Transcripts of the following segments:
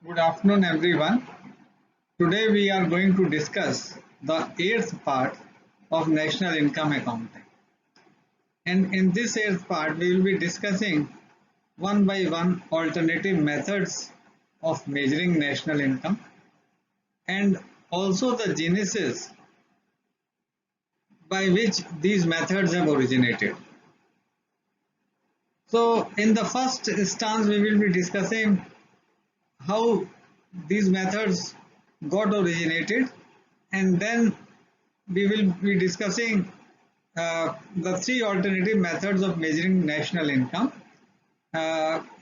Good afternoon, everyone. Today we are going to discuss the eighth part of National Income Accounting. And in this eighth part, we will be discussing one by one alternative methods of measuring national income and also the genesis by which these methods have originated. So in the first stance, we will be discussing how these methods got originated, and then we will be discussing the three alternative methods of measuring national income.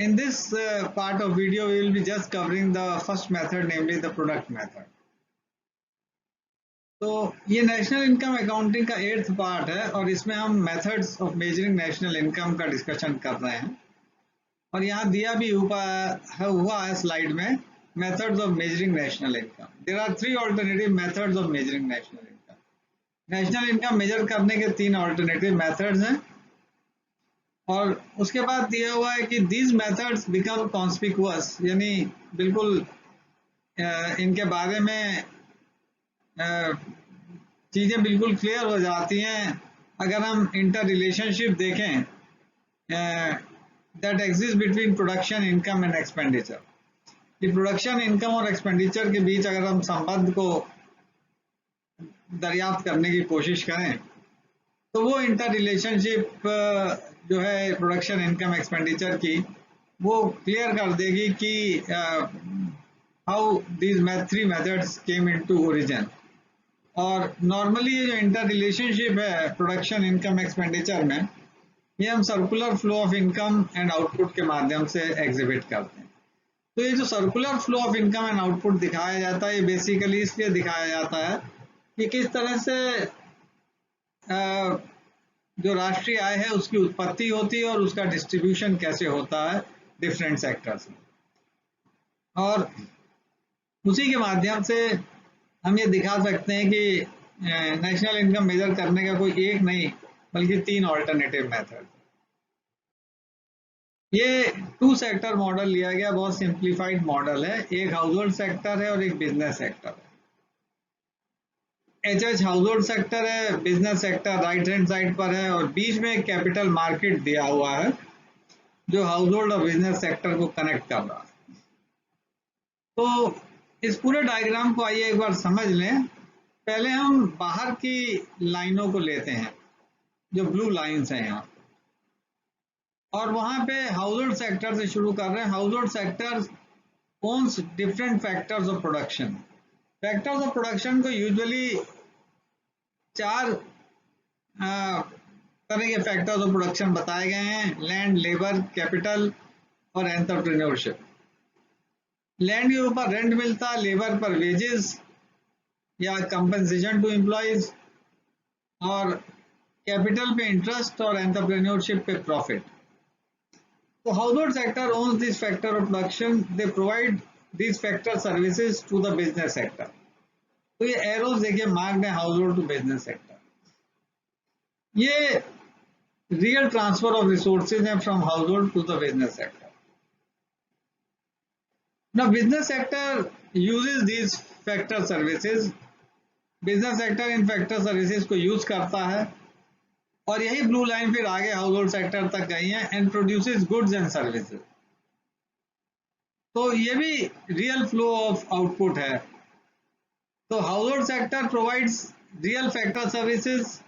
In this part of video, we will be just covering the first method, namely the product method. तो ये national income accounting का 8th part है और इसमें हम methods of measuring national income का discussion कर रहे हैं और यहाँ दिया भी हुआ है स्लाइड में methods of measuring national income. There are 3 alternative methods of measuring national income. National income measure करने के 3 ऑल्टरनेटिव मेथड्स हैं और उसके बाद दिया हुआ है कि दीज मेथड्स बिकम कॉन्स्पिक्युअस, यानी बिल्कुल इनके बारे में चीज़ें बिल्कुल क्लियर हो जाती हैं अगर हम इंटर रिलेशनशिप देखें that exist between production income and expenditure. कि प्रोडक्शन इनकम और एक्सपेंडिचर के बीच अगर हम संबंध को दरियाफ्त करने की कोशिश करें तो वो इंटर रिलेशनशिप जो है प्रोडक्शन इनकम एक्सपेंडिचर की वो क्लियर कर देगी कि how these 3 methods came into origin. और नॉर्मली ये जो इंटर रिलेशनशिप है प्रोडक्शन इनकम एक्सपेंडिचर में, ये हम circular flow of income and output के माध्यम से एग्जिबिट करते हैं. तो ये जो circular flow of income and output दिखाया जाता है, ये बेसिकली इसलिए दिखाया जाता है कि किस तरह से जो राष्ट्रीय आय है उसकी उत्पत्ति होती है और उसका डिस्ट्रीब्यूशन कैसे होता है डिफरेंट सेक्टर्स में. और उसी के माध्यम से हम ये दिखा सकते हैं कि नेशनल इनकम मेजर करने का कोई एक नहीं बल्कि 3 ऑल्टरनेटिव मेथड. ये 2 सेक्टर मॉडल लिया गया, बहुत सिंप्लीफाइड मॉडल है. एक हाउस होल्ड सेक्टर है और एक बिजनेस सेक्टर है. एच हाउस होल्ड सेक्टर है, business sector right hand side पर है और बीच में एक कैपिटल मार्केट दिया हुआ है जो हाउस होल्ड और बिजनेस सेक्टर को कनेक्ट कर रहा है. तो इस पूरे डायग्राम को आइए एक बार समझ लें. पहले हम बाहर की लाइनों को लेते हैं जो ब्लू लाइंस हैं यहाँ, और वहां पे हाउस होल्ड सेक्टर से शुरू कर रहे हैं. Household sector owns different factors of production. Factors of production को यूजुअली 4 तरह के फैक्टर्स ऑफ प्रोडक्शन बताए गए हैं: लैंड, लेबर, कैपिटल और एंटरप्रेन्योरशिप. लैंड के ऊपर रेंट मिलता है, लेबर पर वेजेस या कंपनसेशन टू एम्प्लॉइज, और कैपिटल पे इंटरेस्ट और एंटरप्रेन्योरशिप पे प्रॉफिट. तो household sector owns this factor of production. They provide this factor services to the business sector. तो ये एरोज देखिए मार्क्ड है household to business sector. ये रियल ट्रांसफर ऑफ रिसोर्सेज है from household to the business sector. Now business sector uses these factor services. Business sector इन factor services को use करता है और यही ब्लू लाइन फिर आगे हाउस होल्ड सेक्टर तक गई है and produces goods and services. तो ये भी रियल फ्लो ऑफ आउटपुट है. तो household sector provides real factor services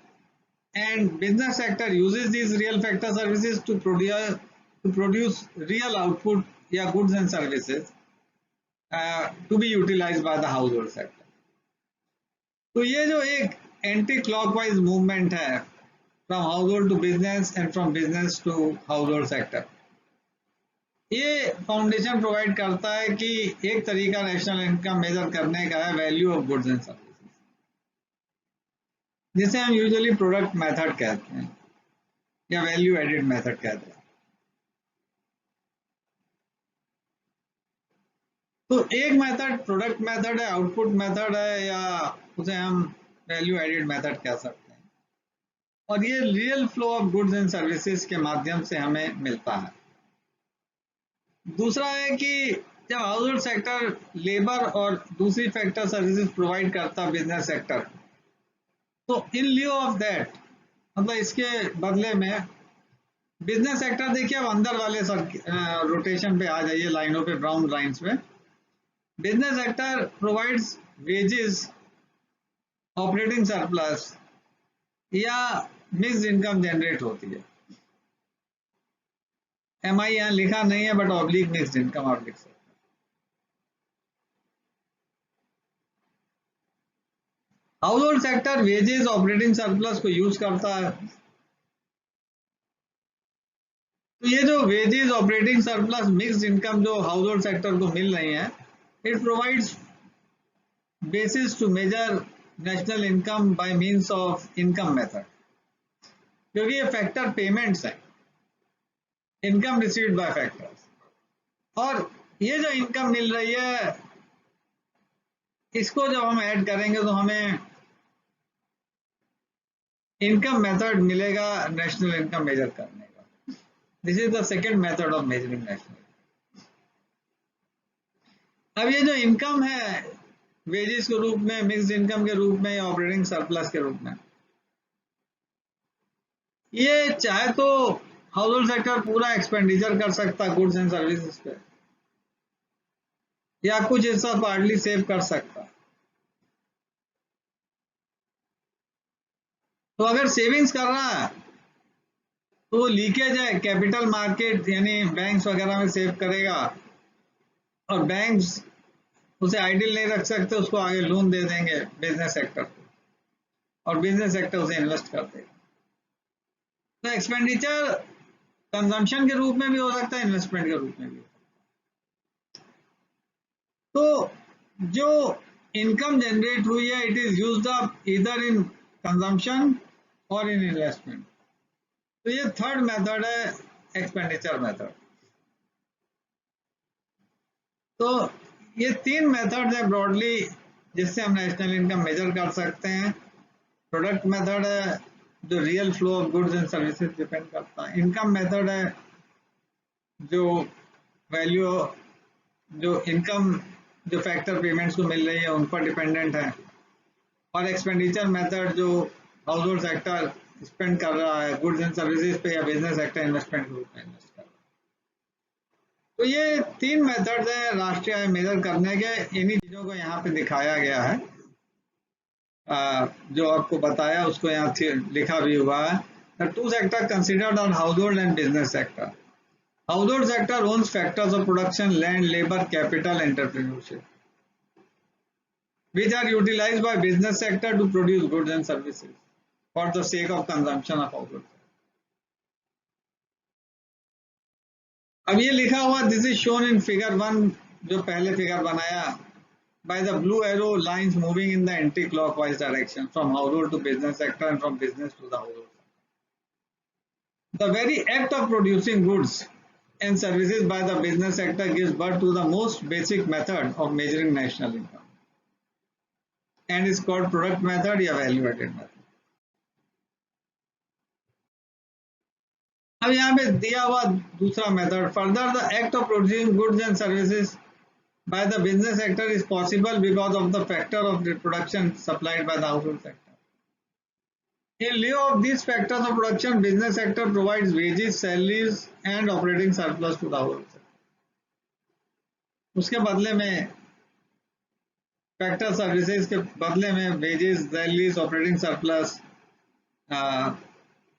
and business sector uses these real factor services to produce real output या goods and services to be utilized by the household sector. तो ये जो एक anti clockwise movement है from household to business and from business to household sector, ये foundation provide करता है कि एक तरीका नेशनल इनकम मेजर करने का है value of goods and services, जिसे हम यूजुअली प्रोडक्ट मेथड कहते हैं या वैल्यू एडेड मेथड कहते हैं. तो एक मेथड प्रोडक्ट मेथड है, आउटपुट मेथड है, या उसे हम वैल्यू एडेड मेथड कह सकते हैं, और ये real flow of goods and services के माध्यम से हमें मिलता है. दूसरा है कि जब हाउस होल्ड सेक्टर लेबर और दूसरी फैक्टर सर्विसेज प्रोवाइड करता बिजनेस सेक्टर, तो इन लिeu ऑफ दैट, मतलब इसके बदले में बिजनेस सेक्टर, देखिए अब अंदर वाले रोटेशन पे आ जाइए, लाइनों पे, ब्राउन लाइंस पे। Business sector provides wages, operating surplus या मिक्स्ड इनकम जनरेट होती है। MI यहाँ लिखा नहीं है, बट ऑब्लिक मिक्स्ड इनकम आप लिख सकते हैं। Household sector wages, operating surplus को यूज करता है। तो ये जो wages, operating surplus, mixed income जो हाउस होल्ड सेक्टर को मिल रही है, it provides basis to measure national income by means of income method, क्योंकि ये फैक्टर पेमेंट्स है, इनकम रिसीव्ड बाय फैक्टर्स। और ये जो इनकम मिल रही है, इसको जब हम ऐड करेंगे तो हमें इनकम मेथड मिलेगा नेशनल इनकम मेजर करने का। This is the second method of measuring national. अब ये जो इनकम है, वेजेस के रूप में, मिक्स्ड इनकम के रूप में या ऑपरेटिंग सरप्लस के रूप में, ये चाहे तो हाउस होल्ड सेक्टर पूरा एक्सपेंडिचर कर सकता है गुड्स एंड सर्विसेज पे, या कुछ हिस्सा पार्टली सेव कर सकता है। तो अगर सेविंग्स कर रहा है तो वो लीकेज है, कैपिटल मार्केट यानी बैंक्स वगैरह में सेव करेगा, और बैंक्स उसे आइडियल नहीं रख सकते, उसको आगे लोन दे देंगे बिजनेस सेक्टर को, और बिजनेस सेक्टर उसे इन्वेस्ट कर देगा। तो एक्सपेंडिचर कंजम्पशन के रूप में भी हो सकता है, इन्वेस्टमेंट के रूप में भी हो सकता है। तो जो इनकम जनरेट हुई है, it is used up either in consumption और इन इन्वेस्टमेंट। तो ये थर्ड मेथड है, एक्सपेंडिचर मेथड। तो ये तीन मेथड्स है ब्रॉडली जिससे हम नेशनल इनकम मेजर कर सकते हैं। प्रोडक्ट मेथड है जो real flow of goods and services depend करता है। इनकम मेथड है जो वैल्यू, जो इनकम जो फैक्टर पेमेंट्स को मिल रही है उन पर डिपेंडेंट है। और एक्सपेंडिचर मेथड जो हाउस होल्ड सेक्टर स्पेंड कर रहा है गुड्स एंड सर्विसेज पे, या बिजनेस सेक्टर इन्वेस्टमेंट के रूप में इन्वेस्ट कर रहा है। तो ये तीन मेथड्स हैं राष्ट्रीय आय मेजर करने के। इन्हीं चीजों को यहाँ पे दिखाया गया है, जो आपको बताया उसको यहाँ लिखा भी हुआ है। The two sectors considered are household and business sector. Household sector owns factors of production, land, labor, capital, entrepreneurship, which are utilized by business sector to produce goods and services for the sake of consumption of household. अब ये लिखा हुआ, this is shown in figure 1, जो पहले figure बनाया, by the blue arrow lines moving in the anti-clockwise direction from household to business sector and from business to the household. The very act of producing goods and services by the business sector gives birth to the most basic method of measuring national income and is called product method या value added method. अब यहाँ पे दिया हुआ दूसरा method, further the act of producing goods and services by the business sector is possible because of the factor of production supplied by the household sector. In lieu of these factors of production, business sector provides wages, salaries and operating surplus to the household sector. उसके बदले में factor services के बदले में wages, salaries, operating surplus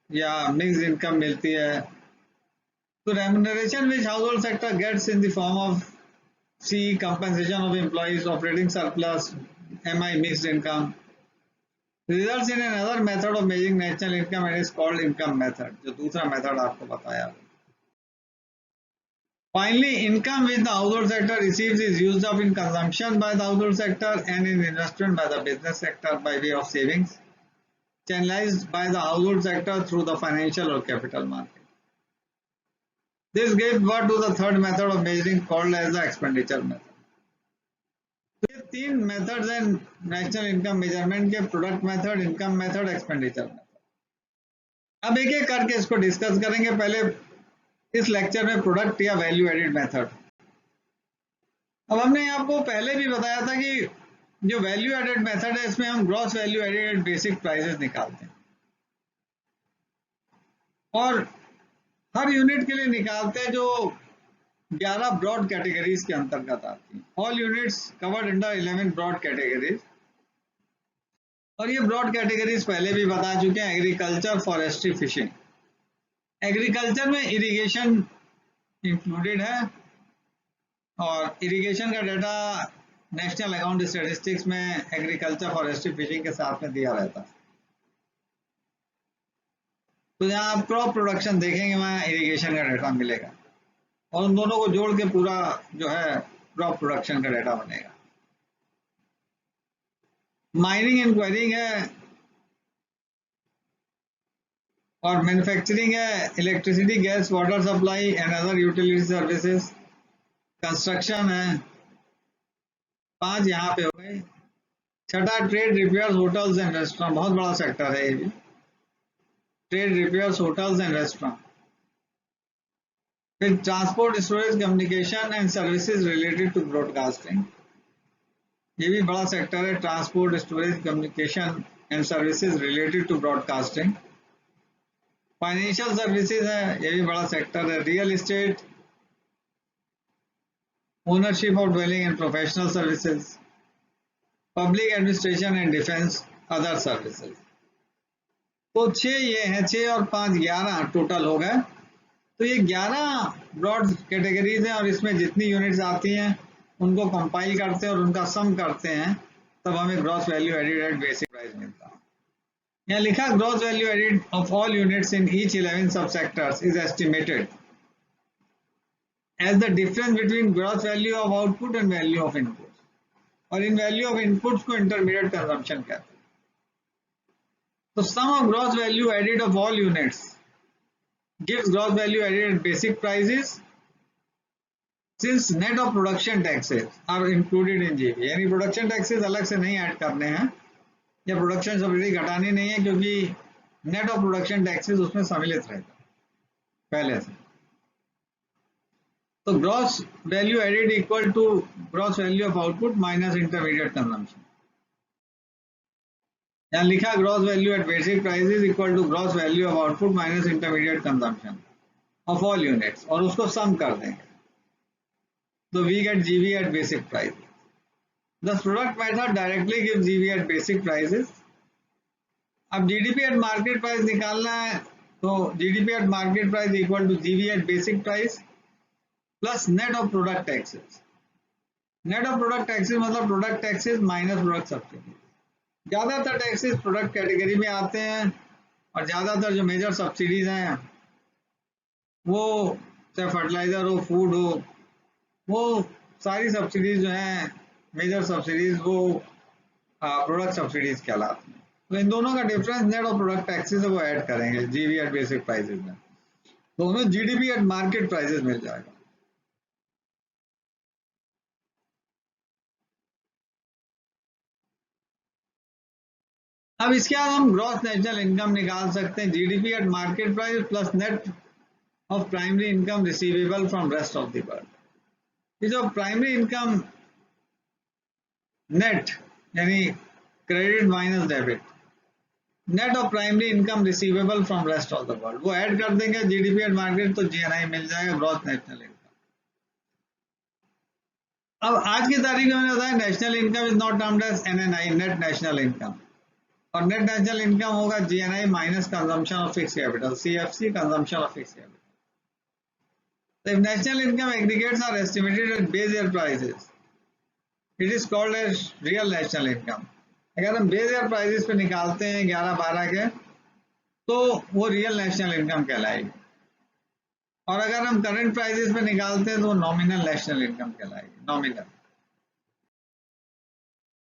या mixed income मिलती है। तो remuneration which household sector gets in the form of C, compensation of employees, operating surplus, MI, mixed income, results in another method of measuring national income and is called income method, जो दूसरा method आपको बताया। Finally, income which the household sector receives is used up in consumption by the household sector and in investment by the business sector by way of savings, channelized by the household sector through the financial or capital market. This gives birth to the third method of measuring called as the expenditure method. ये तीन methods हैं national income measurement के, product method, income method, expenditure method. अब एक एक करके इसको discuss करेंगे। पहले इस लेक्चर में प्रोडक्ट या वैल्यू एडेड मेथड। अब हमने आपको पहले भी बताया था कि जो वैल्यू एडेड मेथड है इसमें हम gross value added basic prices निकालते हैं और हर यूनिट के लिए निकालते हैं जो 11 ब्रॉड कैटेगरीज के अंतर्गत आती हैं। All units covered under 11 broad categories, और ये ब्रॉड कैटेगरीज पहले भी बता चुके हैं। Agriculture, forestry, fishing. एग्रीकल्चर में इरिगेशन इंक्लूडेड है और इरिगेशन का डाटा नेशनल अकाउंट स्टैटिस्टिक्स में एग्रीकल्चर, फॉरेस्ट्री, फिशिंग के साथ में दिया रहता है। तो जहाँ आप क्रॉप प्रोडक्शन देखेंगे वहाँ इरिगेशन का डाटा मिलेगा और उन दोनों को जोड़ के पूरा जो है क्रॉप प्रोडक्शन का डाटा बनेगा। माइनिंग एंड क्वायरिंग है और मैन्युफैक्चरिंग है, electricity, gas, water supply and other utility services. Construction है, 5 यहाँ पे हो गए। छठा trade, repair, hotels and restaurant, बहुत बड़ा सेक्टर है ये भी। Trade, repairs, hotels and restaurant. फिर transport, storage, communication and services related to broadcasting, ये भी बड़ा सेक्टर है। Transport, storage, communication and services related to broadcasting. Financial services है, ये भी बड़ा सेक्टर है। Real estate, ownership of dwelling and professional services, public administration and defence, other services. तो 6 ये हैं, 6 और 5 11 टोटल हो गए। तो ये 11 ब्रॉड कैटेगरीज हैं और इसमें जितनी यूनिट्स आती हैं उनको कंपाइल करते हैं और उनका सम करते हैं, तब हमें gross value added at basic price मिलता है। यहाँ लिखा gross value added of all units in each 11 sub sectors is estimated as the difference between gross value of output and value of input, और इन वैल्यू ऑफ इनपुट्स को intermediate consumption कहते हैं। तो sum of gross value added of all units gives gross value added at basic prices since net of production taxes are included in GV, यानी production taxes अलग से नहीं add करने हैं या प्रोडक्शन सब्सिडी घटानी नहीं है, क्योंकि नेट ऑफ प्रोडक्शन टैक्सेस उसमें सम्मिलित रहेगा पहले से। तो gross value added equal to gross value of output minus intermediate consumption. यहाँ लिखा gross value at basic prices equal to gross value of output minus intermediate consumption of all units, और उसको सम कर देंगे तो we get GV at basic price. The product method directly give GV at basic prices. अब GDP at market price निकालना है, तो GDP at market price equal to जीवी at basic price plus net of product taxes. Net of product taxes मतलब product taxes minus product subsidy. ज्यादातर taxes product category में आते हैं और ज्यादातर जो मेजर सब्सिडीज हैं वो चाहे फर्टिलाइजर हो, फूड हो, वो सारी सब्सिडीज जो हैं मेजर सब्सिडीज वो प्रोडक्ट सब्सिडीज कहलाती हैं। तो इन दोनों का difference net of product taxes है वो ऐड करेंगे जीवी एट बेसिक प्राइसेस में, तो हमें जीडीपी एट मार्केट प्राइसेस मिल जाएगा। अब इसके बाद हम ग्रॉस नेशनल इनकम निकाल सकते हैं, GDP at market price plus net of primary income receivable from rest of the world. ये जो प्राइमरी इनकम नेट यानी credit minus debit, net of primary income receivable from rest of the world, वो add कर देंगे GDP at market, तो GNI मिल जाएगा gross national income. अब आज की तारीख में मैंने बताया national income is not termed as NNI, net national income, और नेट नेशनल इनकम होगा GNI minus consumption of fix capital, CFC, consumption of fix capital. So if national income aggregates are estimated at base year prices, it is called as real national income. अगर हम base year prices पे निकालते हैं 11-12 के, तो वो real national income कहलाएगी, और अगर हम करंट प्राइसेस पे निकालते हैं तो वो नॉमिनल नेशनल इनकम कहलाएगी, नॉमिनल।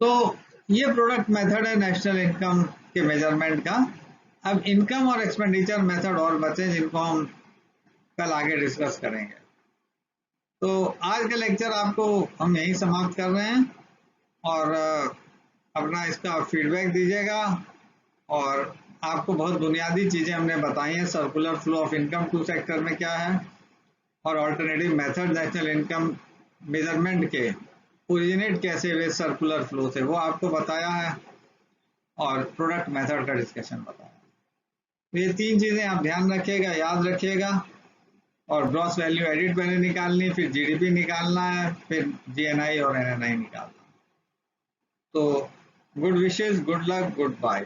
तो ये प्रोडक्ट मेथड है नेशनल इनकम के मेजरमेंट का। अब इनकम और एक्सपेंडिचर मेथड और बचे जिनको हम कल आगे डिस्कस करेंगे। तो आज का लेक्चर आपको हम यहीं समाप्त कर रहे हैं, और अपना इसका फीडबैक दीजिएगा। और आपको बहुत बुनियादी चीज़ें हमने बताई हैं, circular flow of income two sector में क्या है, और alternative method national income measurement के ओरिजिनेट कैसे हुए सर्कुलर फ्लो से वो आपको बताया है, और प्रोडक्ट मेथड का डिस्कशन बताया। ये तीन चीजें आप ध्यान रखिएगा, याद रखिएगा। और ग्रॉस वैल्यू एडिट पहले निकालनी, फिर जीडीपी निकालना है, फिर जीएनआई और एनएनआई निकालना। तो good wishes, good luck, good bye.